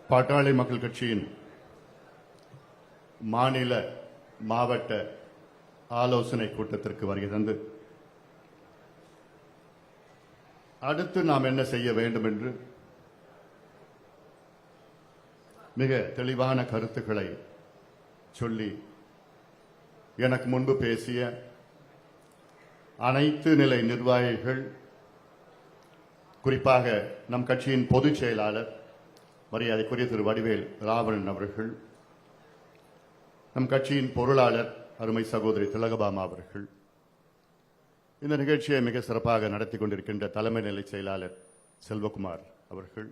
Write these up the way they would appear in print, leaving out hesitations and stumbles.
பாட்டாளி மக்கள் கட்சியின் மாநில மாவட்ட ஆலோசனை கூட்டத்திற்கு வருகை தந்து அடுத்து நாம் என்ன செய்ய வேண்டும் என்று மிக தெளிவான கருத்துக்களை சொல்லி எனக்கு முன்பு பேசிய அனைத்து நிலை நிர்வாகிகள், குறிப்பாக நம் கட்சியின் பொதுச் செயலாளர் மரியாதைக்குரிய திரு வடிவேல் ராவணன் அவர்கள், நம் கட்சியின் பொருளாளர் அருமை சகோதரி திலகபாமா அவர்கள், இந்த நிகழ்ச்சியை மிக சிறப்பாக நடத்தி கொண்டிருக்கின்ற தலைமை நிலை செயலாளர் செல்வகுமார் அவர்கள்,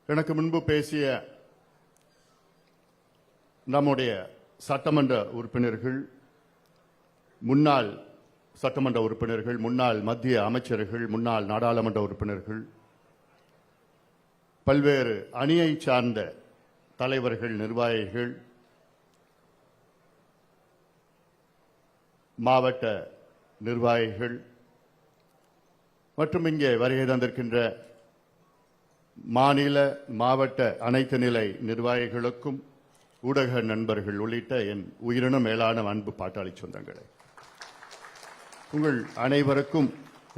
எனக்கு முன்பு பேசிய நம்முடைய சட்டமன்ற உறுப்பினர்கள், முன்னாள் சட்டமன்ற உறுப்பினர்கள், முன்னாள் மத்திய அமைச்சர்கள், முன்னாள் நாடாளுமன்ற உறுப்பினர்கள், பல்வேறு அணியை சார்ந்த தலைவர்கள், நிர்வாகிகள், மாவட்ட நிர்வாகிகள் மற்றும் இங்கே வருகை தந்திருக்கின்ற மாநில மாவட்ட அனைத்து நிலை நிர்வாகிகளுக்கும் ஊடக நண்பர்கள் உள்ளிட்ட என் உயிரினும் மேலான அன்பு பாட்டாளி சொந்தங்களே, உங்கள் அனைவருக்கும்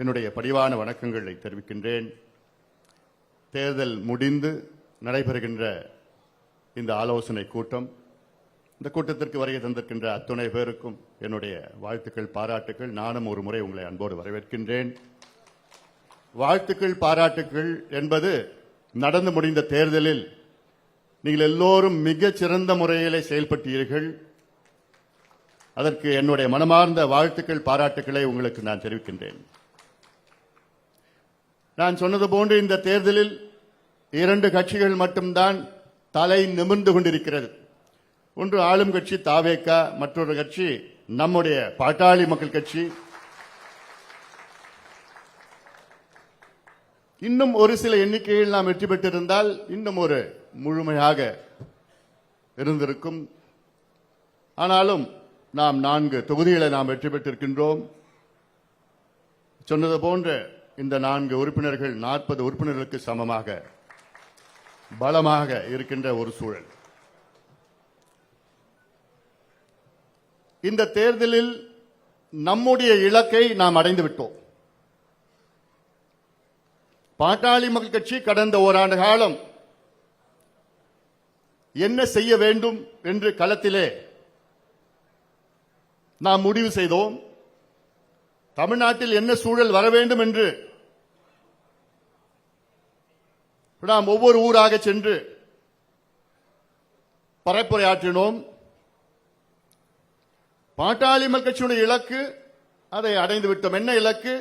என்னுடைய பணிவான வணக்கங்களை தெரிவிக்கின்றேன். தேர்தல் முடிந்து நடைபெறுகின்ற இந்த ஆலோசனை கூட்டம், இந்த கூட்டத்திற்கு வருகை தந்திருக்கின்ற அத்துணை பேருக்கும் என்னுடைய வாழ்த்துக்கள், பாராட்டுக்கள். நானும் ஒரு முறை உங்களை அன்போடு வரவேற்கின்றேன். வாழ்த்துக்கள், பாராட்டுக்கள் என்பது நடந்து முடிந்த தேர்தலில் நீங்கள் எல்லோரும் மிகச் சிறந்த முறையிலே செயல்பட்டீர்கள். அதற்கு என்னுடைய மனமார்ந்த வாழ்த்துக்கள், பாராட்டுக்களை உங்களுக்கு நான் தெரிவிக்கின்றேன். நான் சொன்னது போன்று இந்த தேர்தலில் 2 கட்சிகள் மட்டும்தான் தலை நிமிர்ந்து கொண்டிருக்கிறது. ஒன்று ஆளும் கட்சி தாவேகா, மற்றொரு கட்சி நம்முடைய பாட்டாளி மக்கள் கட்சி. இன்னும் ஒரு சில எண்ணிக்கையில் நாம் வெற்றி பெற்றிருந்தால் இன்னும் ஒரு முழுமையாக இருந்திருக்கும். ஆனாலும் நாம் 4 தொகுதிகளை நாம் வெற்றி பெற்றிருக்கின்றோம். சொன்னது போன்ற இந்த 4 உறுப்பினர்கள் 40 உறுப்பினர்களுக்கு சமமாக பலமாக இருக்கின்ற ஒரு சூழல். இந்த தேர்தலில் நம்முடைய இலக்கை நாம் அடைந்து விட்டோம். பாட்டாளி மக்கள் கட்சி கடந்த ஓராண்டு காலம் என்ன செய்ய வேண்டும் என்று களத்திலே நாம் முடிவு செய்தோம். தமிழ்நாட்டில் என்ன சூழல் வர வேண்டும் என்று நாம் ஒவ்வொரு ஊராக சென்று பரப்புரையாற்றினோம். பாட்டாளி மக்கள் கட்சியுடைய இலக்கு அதை அடைந்து விட்டோம். என்ன இலக்கு?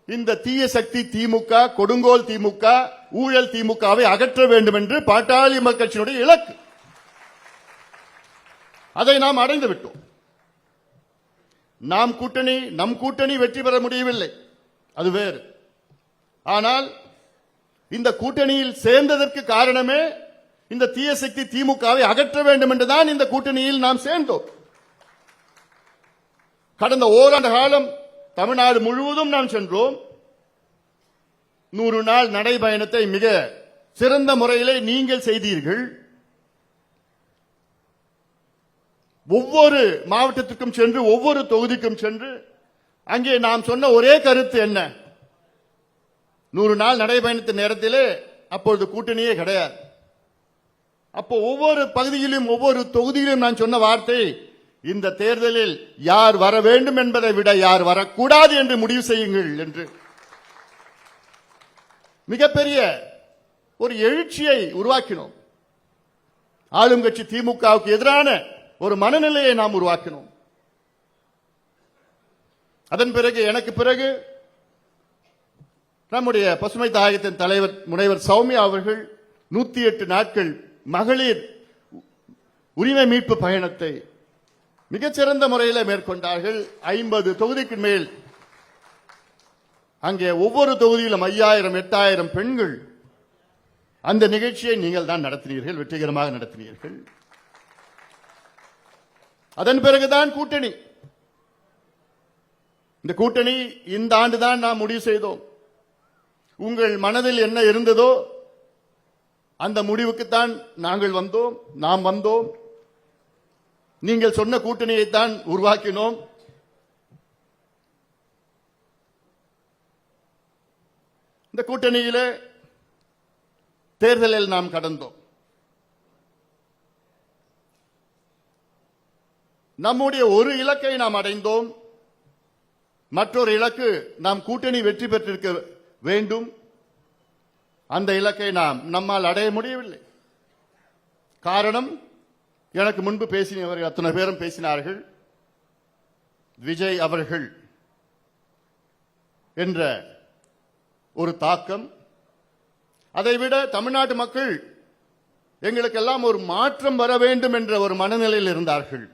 இந்த தீய சக்தி திமுக, கொடுங்கோல் திமுக, ஊழல் திமுகவை அகற்ற வேண்டும் என்று பாட்டாளி மக்கள் கட்சியினுடைய இலக்கு. அதை நாம் அடைந்து விட்டோம். நம் கூட்டணி வெற்றி பெற முடியவில்லை, அது வேறு. ஆனால் இந்த கூட்டணியில் சேர்ந்ததற்கு காரணமே இந்த தீய சக்தி திமுகவை அகற்ற வேண்டும் என்றுதான் இந்த கூட்டணியில் நாம் சேர்ந்தோம். கடந்த ஓராண்டு காலம் தமிழ்நாடு முழுவதும் நாம் சென்றோம். 100 நாள் நடைபயணத்தை மிக சிறந்த முறையிலே நீங்கள் செய்தீர்கள். ஒவ்வொரு மாவட்டத்திற்கும் சென்று, ஒவ்வொரு தொகுதிக்கும் சென்று, அங்கே நாம் சொன்ன ஒரே கருத்து என்ன? 100 நாள் நடைபயணத்தின் நேரத்திலே அப்பொழுது கூட்டணியே கிடையாது. அப்போ ஒவ்வொரு பகுதியிலும் ஒவ்வொரு தொகுதியிலும் நான் சொன்ன வார்த்தை, இந்த தேர்தலில் யார் வர வேண்டும் என்பதை விட யார் வரக்கூடாது என்று முடிவு செய்யுங்கள் என்று மிகப்பெரிய ஒரு எழுச்சியை உருவாக்கினோம். ஆளும் கட்சி திமுகவுக்கு எதிரான ஒரு மனநிலையை நாம் உருவாக்கினோம். அதன் பிறகு எனக்கு பிறகு நம்முடைய பசுமை தாயகத்தின் தலைவர் முனைவர் சௌமியா அவர்கள் 108 நாட்கள் மகளிர் உரிமை மீட்பு பயணத்தை மிகச்சிறந்த முறையில் மேற்கொண்டார்கள். 50 தொகுதிக்கு மேல் அங்கே ஒவ்வொரு தொகுதியிலும் 5000 8000 பெண்கள் அந்த நிகழ்ச்சியை நீங்கள் தான் நடத்தினீர்கள், வெற்றிகரமாக நடத்தினீர்கள். அதன் பிறகுதான் கூட்டணி. இந்த கூட்டணி இந்த ஆண்டுதான் நாம் முடிவு செய்தோம். உங்கள் மனதில் என்ன இருந்ததோ அந்த முடிவுக்குத்தான் நாம் வந்தோம். நீங்கள் சொன்ன கூட்டணியைத்தான் உருவாக்கினோம். இந்த கூட்டணியிலே தேர்தலில் நாம் கடந்தோம். நம்முடைய ஒரு இலக்கை நாம் அடைந்தோம். மற்றொரு இலக்கு நாம் கூட்டணி வெற்றி பெற்றிருக்க வேண்டும். அந்த இலக்கை நம்மால் அடைய முடியவில்லை. காரணம், எனக்கு முன்பு பேசினவர்கள் அத்தனை பேரும் பேசினார்கள். விஜய் அவர்கள் என்ற ஒரு தாக்கம், அதைவிட தமிழ்நாட்டு மக்கள் எங்களுக்கெல்லாம் ஒரு மாற்றம் வர வேண்டும் என்ற ஒரு மனநிலையில் இருந்தார்கள்.